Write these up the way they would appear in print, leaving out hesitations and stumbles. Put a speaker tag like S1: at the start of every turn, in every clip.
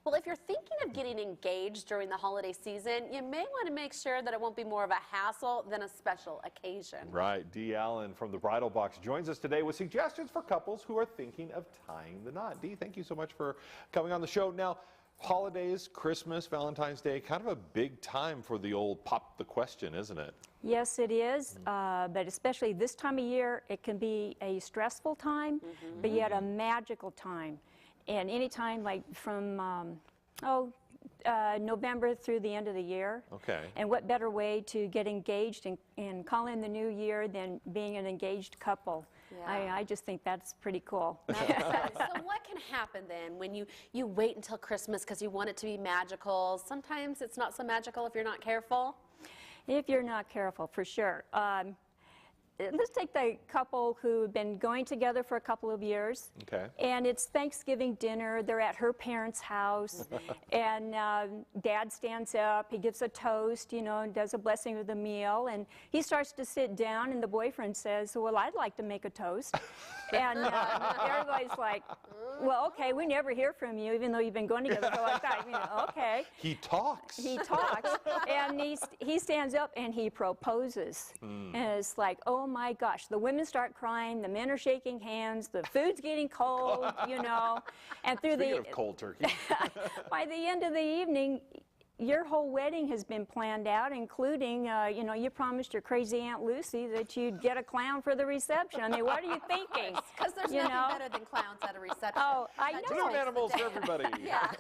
S1: Well, if you're thinking of getting engaged during the holiday season, you may want to make sure that it won't be more of a hassle than a special occasion.
S2: Right. Dee Allen from the Bridal Box joins us today with suggestions for couples who are thinking of tying the knot. Dee, thank you so much for coming on the show. Now, holidays, Christmas, Valentine's Day, kind of a big time for the old pop the question, isn't it?
S3: Yes, it is, but especially this time of year, it can be a stressful time, but yet a magical time. And any time like from, November through the end of the year.
S2: Okay.
S3: And what better way to get engaged and call in the new year than being an engaged couple?
S1: Yeah.
S3: I just think that's pretty cool.
S1: So what can happen then when you wait until Christmas because you want it to be magical? Sometimes it's not so magical if you're not careful.
S3: If you're not careful, for sure. Let's take the couple who've been going together for a couple of years.
S2: Okay.
S3: And it's Thanksgiving dinner. They're at her parents' house. And Dad stands up. He gives a toast, you know, and does a blessing of the meal. And he starts to sit down, and the boyfriend says, well, I'd like to make a toast. And everybody's like, well, okay, we never hear from you, even though you've been going together for a long time. You know, okay.
S2: He talks.
S3: He talks. And he stands up and he proposes. And it's like, oh my gosh, the women start crying, the men are shaking hands, the food's getting cold, you know. And through
S2: Speaking of cold turkey.
S3: by the end of the evening, your whole wedding has been planned out, including, you know, you promised your crazy Aunt Lucy that you'd get a clown for the reception. I mean, what are you thinking?
S1: Because there's nothing better than clowns at a reception.
S3: Oh, I know.
S2: Different animals for everybody.
S1: Yeah.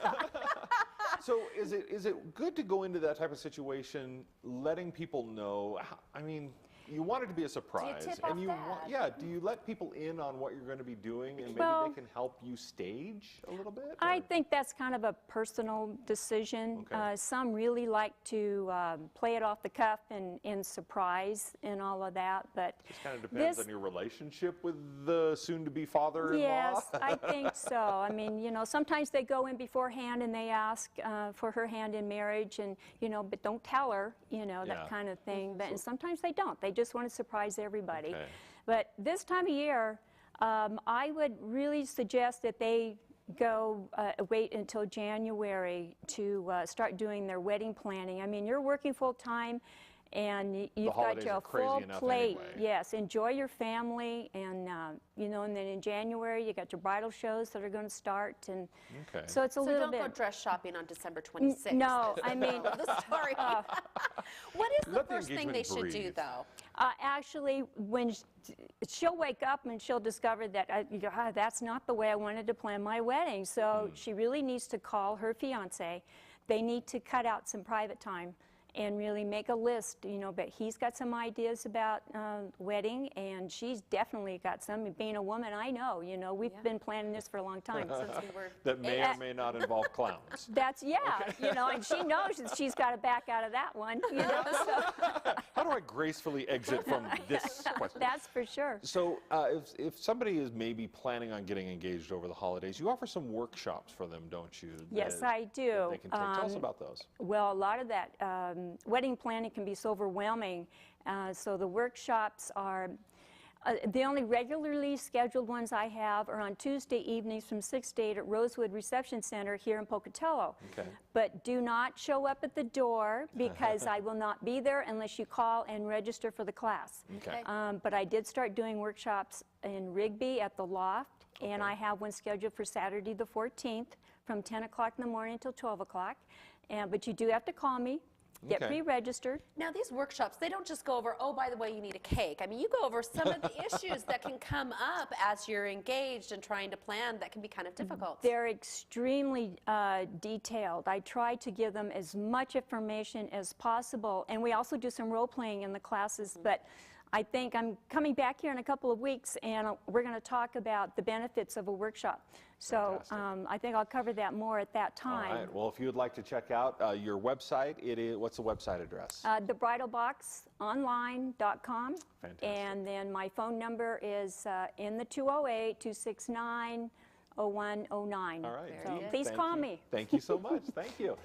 S2: So is it good to go into that type of situation letting people know? I mean, you want it to be a surprise,
S1: Do you tip
S2: and
S1: off Dad?
S2: do you let people in on what you're going to be doing, and maybe
S3: Well,
S2: they can help you stage a little bit?
S3: I think that's kind of a personal decision.
S2: Okay.
S3: Some really like to play it off the cuff and surprise and all of that, but
S2: Just kind of depends on your relationship with the soon-to-be father-in-law.
S3: Yes, I think so. I mean, you know, sometimes they go in beforehand and they ask for her hand in marriage, and you know, but don't tell her, you know, that kind of thing. But and sometimes they don't. They just want to surprise everybody.
S2: Okay.
S3: But this time of year, I would really suggest that they go wait until January to start doing their wedding planning. I mean, you're working full time, and you've got your full plate.
S2: Anyway.
S3: Yes, enjoy your family, and you know, and then in January you got your bridal shows that are going to start, and so it's a little bit.
S1: So don't go dress shopping on December 26th.
S3: No, I mean
S1: the story. What is the first thing they should do, though?
S3: Actually, when she'll wake up and she'll discover that that's not the way I wanted to plan my wedding. So she really needs to call her fiance. They need to cut out some private time and really make a list, you know, but he's got some ideas about wedding, and she's definitely got some. Being a woman, I know, you know, we've been planning this for a long time.
S2: That may or may not involve clowns.
S3: That's, you know, and she knows that she's got to back out of that one, you know. So.
S2: How do I gracefully exit from this question?
S3: That's for sure.
S2: So if somebody is maybe planning on getting engaged over the holidays, you offer some workshops for them, don't you?
S3: Yes, I do.
S2: They can take. Tell us about those.
S3: Well, a lot of that wedding planning can be so overwhelming. So the workshops are, the only regularly scheduled ones I have are on Tuesday evenings from 6 to 8 at Rosewood Reception Center here in Pocatello.
S2: Okay.
S3: But do not show up at the door, because I will not be there unless you call and register for the class.
S2: Okay.
S3: But I did start doing workshops in Rigby at the Loft, and I have one scheduled for Saturday the 14th from 10 o'clock in the morning until 12 o'clock. But you do have to call me. Get pre-registered.
S1: Now, these workshops, they don't just go over, oh, by the way, you need a cake. I mean, you go over some of the issues that can come up as you're engaged and trying to plan that can be kind of difficult.
S3: They're extremely detailed. I try to give them as much information as possible. And we also do some role-playing in the classes, but I think I'm coming back here in a couple of weeks, and we're going to talk about the benefits of a workshop. So I think I'll cover that more at that time.
S2: All right. Well, if you would like to check out your website, what's the website address?
S3: thebridalboxonline.com.
S2: Fantastic.
S3: And then my phone number is in the 208-269-0109.
S2: All right.
S3: So please call me.
S2: Thank you so much. Thank you.